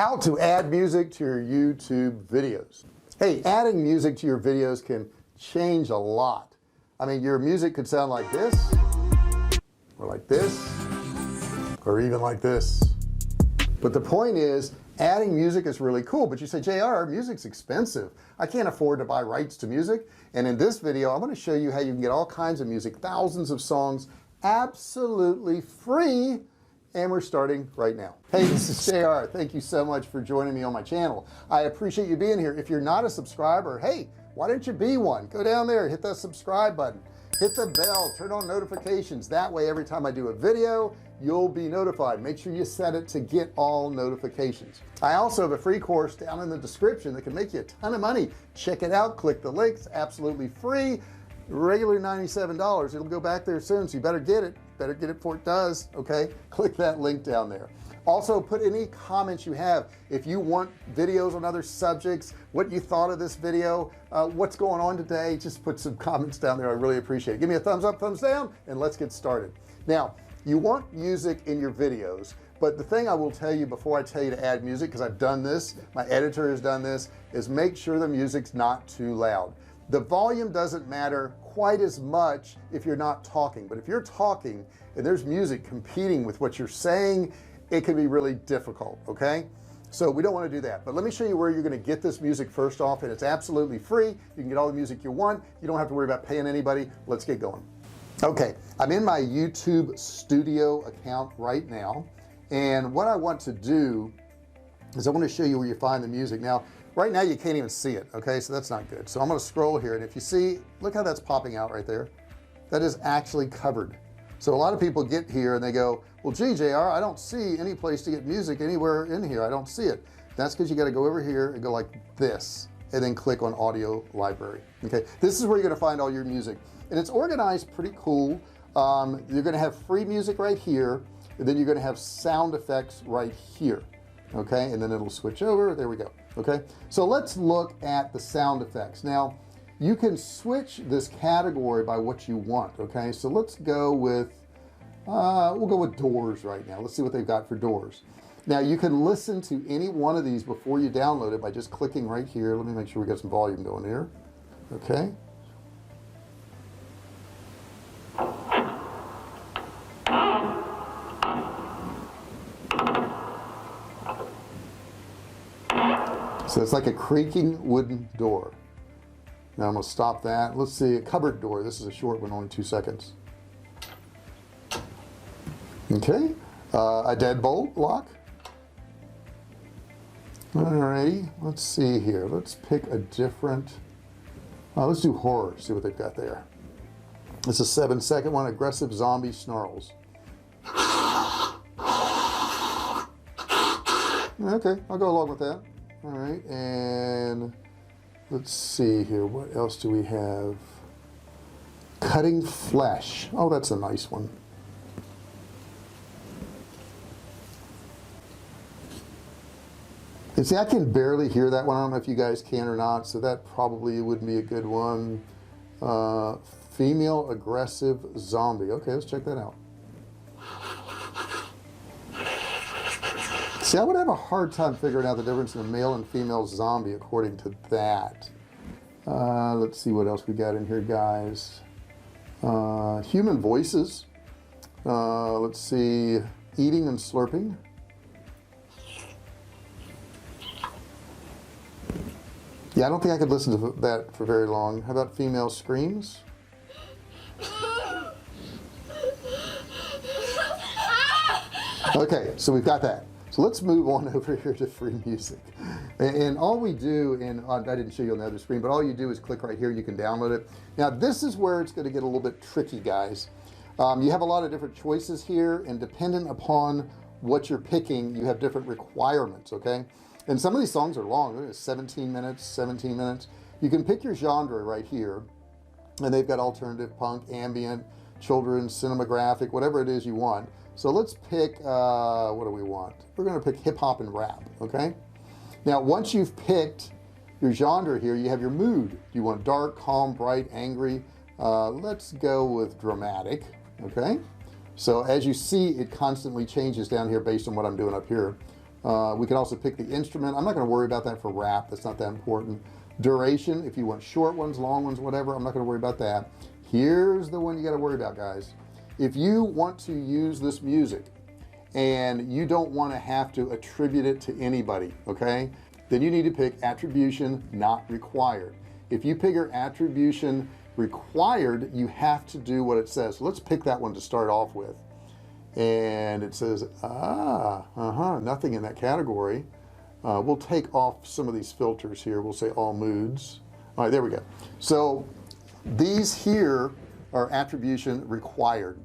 How to add music to your YouTube videos. Hey, adding music to your videos can change a lot. I mean, your music could sound like this, or like this, or even like this. But the point is, adding music is really cool. But you say, JR, music's expensive. I can't afford to buy rights to music. And in this video, I'm going to show you how you can get all kinds of music, thousands of songs, absolutely free. And we're starting right now. Hey, this is JR. Thank you so much for joining me on my channel. I appreciate you being here. If you're not a subscriber, hey, why don't you be one? Go down there, hit that subscribe button, hit the bell, turn on notifications. That way, every time I do a video, you'll be notified. Make sure you set it to get all notifications. I also have a free course down in the description that can make you a ton of money. Check it out, click the links, absolutely free. Regular $97. It'll go back there soon, so you better get it before it does. Okay, click that link down there. Also, put any comments you have. If you want videos on other subjects, what you thought of this video, what's going on today, just put some comments down there. I really appreciate it. Give me a thumbs up, thumbs down, and let's get started. Now, you want music in your videos, but the thing I will tell you before I tell you to add music, because I've done this, my editor has done this, is make sure the music's not too loud. The volume doesn't matter quite as much if you're not talking, but if you're talking and there's music competing with what you're saying, it can be really difficult. Okay, so we don't want to do that. But let me show you where you're going to get this music first off, and it's absolutely free. You can get all the music you want. You don't have to worry about paying anybody. Let's get going. Okay, I'm in my YouTube studio account right now, and what I want to do is I want to show you where you find the music. Now right now you can't even see it, okay, so that's not good. So I'm going to scroll here, and if you see, look how that's popping out right there. That is actually covered. So a lot of people get here and they go, well, gee, JR, I don't see any place to get music anywhere in here. I don't see it. That's because you got to go over here and go like this, and then click on audio library. Okay, this is where you're going to find all your music, and it's organized pretty cool. You're going to have free music right here, and then you're going to have sound effects right here. Okay, and then it'll switch over. There we go. Okay, so let's look at the sound effects. Now you can switch this category by what you want. Okay, so let's go with we'll go with doors right now. Let's see what they've got for doors. Now you can listen to any one of these before you download it by just clicking right here. Let me make sure we got some volume going here. Okay, so it's like a creaking wooden door. Now I'm going to stop that. Let's see, a cupboard door. This is a short one, only 2 seconds. Okay, a deadbolt lock. Alrighty, let's see here. Let's pick a different, let's do horror, see what they've got there. It's a 7-second one, aggressive zombie snarls. Okay, I'll go along with that. All right, and let's see here, what else do we have? Cutting flesh. Oh, that's a nice one. And see, I can barely hear that one. I don't know if you guys can or not, so that probably would be a good one. Female aggressive zombie. Okay, let's check that out. See, I would have a hard time figuring out the difference in a male and female zombie according to that. Let's see what else we got in here, guys. Human voices. Let's see, eating and slurping. Yeah, I don't think I could listen to that for very long. How about female screams? Okay, so we've got that. So let's move on over here to free music, and all we do, and I didn't show you on the other screen, but all you do is click right here. You can download it. Now this is where it's going to get a little bit tricky, guys. You have a lot of different choices here, and dependent upon what you're picking, you have different requirements. Okay, and some of these songs are long. It's 17 minutes. You can pick your genre right here, and they've got alternative, punk, ambient, children's, cinematographic, whatever it is you want. So let's pick what do we want? We're going to pick hip-hop and rap. Okay, now once you've picked your genre here, you have your mood. Do you want dark, calm, bright, angry? Let's go with dramatic. Okay, so as you see, it constantly changes down here based on what I'm doing up here. We can also pick the instrument. I'm not going to worry about that for rap. That's not that important. Duration, if you want short ones, long ones, whatever, I'm not going to worry about that. Here's the one you got to worry about, guys. If you want to use this music and you don't want to have to attribute it to anybody, okay, then you need to pick attribution not required. If you pick your attribution required, you have to do what it says. So let's pick that one to start off with. And it says nothing in that category. We'll take off some of these filters here. We'll say all moods. All right, there we go. So these here are attribution required.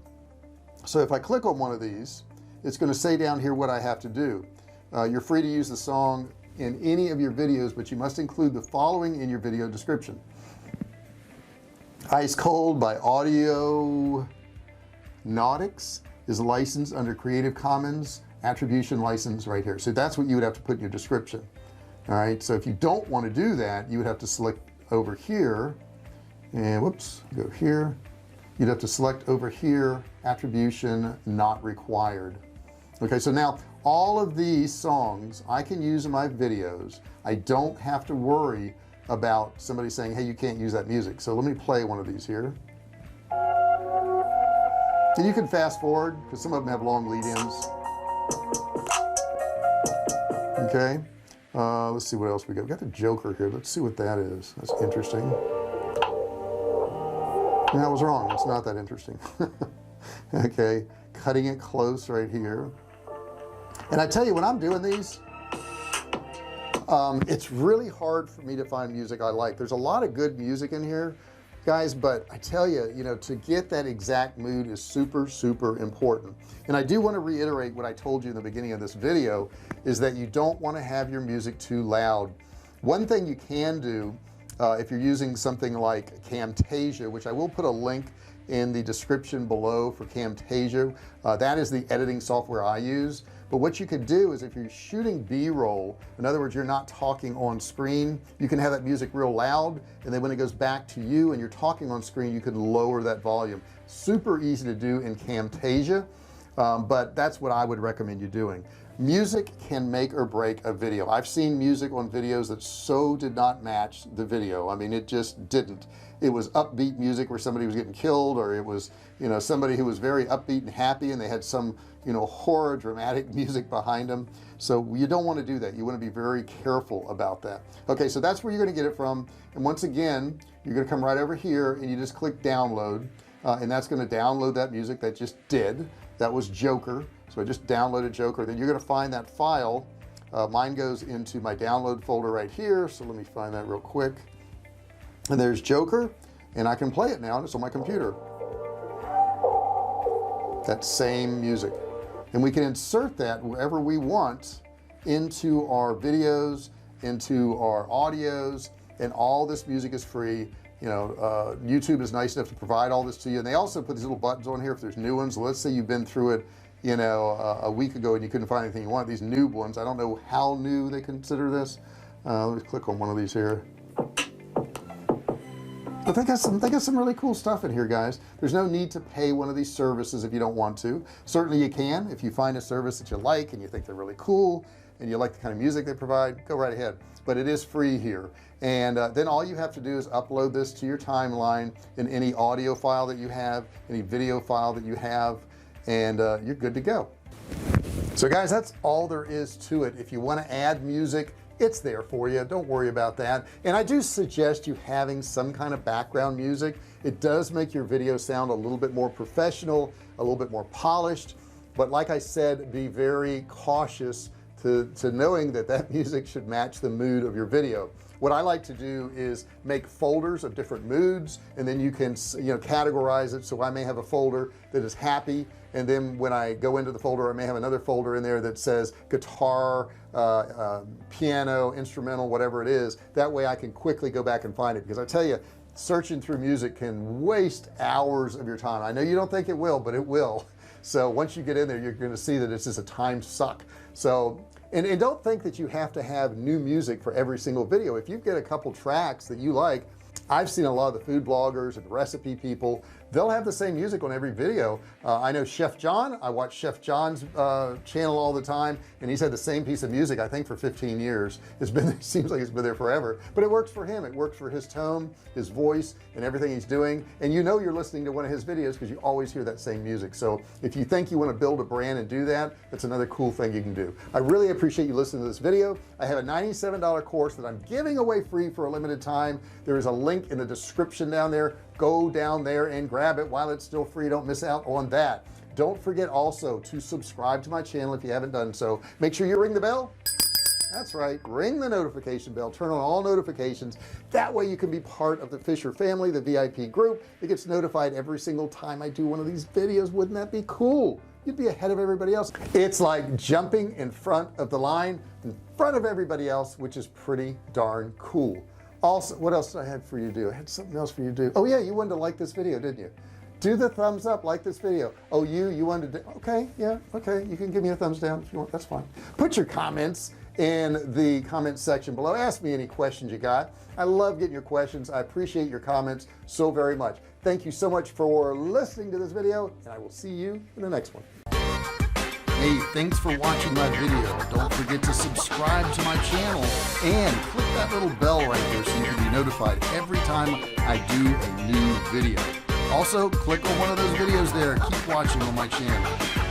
So if I click on one of these, it's going to say down here what I have to do. You're free to use the song in any of your videos, but you must include the following in your video description. Ice Cold by Audio Nautics is licensed under Creative Commons attribution license right here. So that's what you would have to put in your description. All right, so if you don't want to do that, you would have to select over here and whoops, go here. You'd have to select over here attribution not required. Okay, so now all of these songs I can use in my videos. I don't have to worry about somebody saying, hey, you can't use that music. So let me play one of these here. And you can fast forward because some of them have long lead-ins. Okay, let's see what else we got. We got the Joker here. Let's see what that is. That's interesting. I was wrong. It's not that interesting. Okay, cutting it close right here. And I tell you, when I'm doing these, it's really hard for me to find music I like. There's a lot of good music in here, guys, but I tell you, you know, to get that exact mood is super important. And I do want to reiterate what I told you in the beginning of this video, is that you don't want to have your music too loud. One thing you can do, if you're using something like Camtasia, which I will put a link in the description below for Camtasia, that is the editing software I use. But what you could do is, if you're shooting b-roll, in other words, you're not talking on screen, you can have that music real loud, and then when it goes back to you and you're talking on screen, you can lower that volume. Super easy to do in Camtasia, but that's what I would recommend you doing. Music can make or break a video. I've seen music on videos that so did not match the video. I mean, it just didn't. It was upbeat music where somebody was getting killed, or it was, you know, somebody who was very upbeat and happy, and they had some, you know, horror dramatic music behind them. So you don't want to do that. You want to be very careful about that. Okay, so that's where you're going to get it from. And once again, you're going to come right over here and you just click download, and that's going to download that music that just did. That was Joker. So I just downloaded Joker. Then you're going to find that file. Mine goes into my download folder right here. So let me find that real quick. And there's Joker, and I can play it now, and it's on my computer. That same music, and we can insert that wherever we want into our videos, into our audios, and all this music is free. You know, YouTube is nice enough to provide all this to you, and they also put these little buttons on here if there's new ones. Let's say you've been through it, you know, a week ago and you couldn't find anything you want. These new ones, I don't know how new they consider this. Let me click on one of these here. But they got some really cool stuff in here, guys. There's no need to pay one of these services if you don't want to. Certainly you can. If you find a service that you like and you think they're really cool and you like the kind of music they provide, go right ahead. But it is free here. And then all you have to do is upload this to your timeline in any audio file that you have, any video file that you have, and you're good to go. So guys, that's all there is to it. If you want to add music, it's there for you. Don't worry about that. And I do suggest you having some kind of background music. It does make your video sound a little bit more professional, a little bit more polished. But like I said, be very cautious to knowing that that music should match the mood of your video. What I like to do is make folders of different moods, and then you can, you know, categorize it. So I may have a folder that is happy, and then when I go into the folder, I may have another folder in there that says guitar, piano, instrumental, whatever it is. That way I can quickly go back and find it, because I tell you, searching through music can waste hours of your time. I know you don't think it will, but it will. So once you get in there, you're going to see that it's just a time suck. So and don't think that you have to have new music for every single video. If you get a couple tracks that you like, I've seen a lot of the food bloggers and recipe people, they'll have the same music on every video. I know Chef John, I watch Chef John's channel all the time, and he's had the same piece of music I think for 15 years. It's been it seems like it's been there forever, but it works for him. It works for his tone, his voice, and everything he's doing, and you know you're listening to one of his videos because you always hear that same music. So if you think you want to build a brand and do that, that's another cool thing you can do. I really appreciate you listening to this video. I have a $97 course that I'm giving away free for a limited time. There is a link in the description down there. Go down there and grab it while it's still free. Don't miss out on that. Don't forget also to subscribe to my channel if you haven't done so. Make sure you ring the bell. That's right, ring the notification bell, turn on all notifications. That way you can be part of the Fisher family, the VIP group that gets notified every single time I do one of these videos. Wouldn't that be cool? You'd be ahead of everybody else. It's like jumping in front of the line, in front of everybody else, which is pretty darn cool. Also, what else did I have for you to do? I had something else for you to do. Oh yeah, you wanted to like this video, didn't you? Do the thumbs up, like this video. Oh, you wanted to, okay, yeah, okay, you can give me a thumbs down if you want, that's fine. Put your comments in the comment section below. Ask me any questions you got. I love getting your questions. I appreciate your comments so very much. Thank you so much for listening to this video, and I will see you in the next one. Hey, thanks for watching my video. Don't forget to subscribe to my channel and click that little bell right there so you can be notified every time I do a new video. Also, click on one of those videos there. Keep watching on my channel.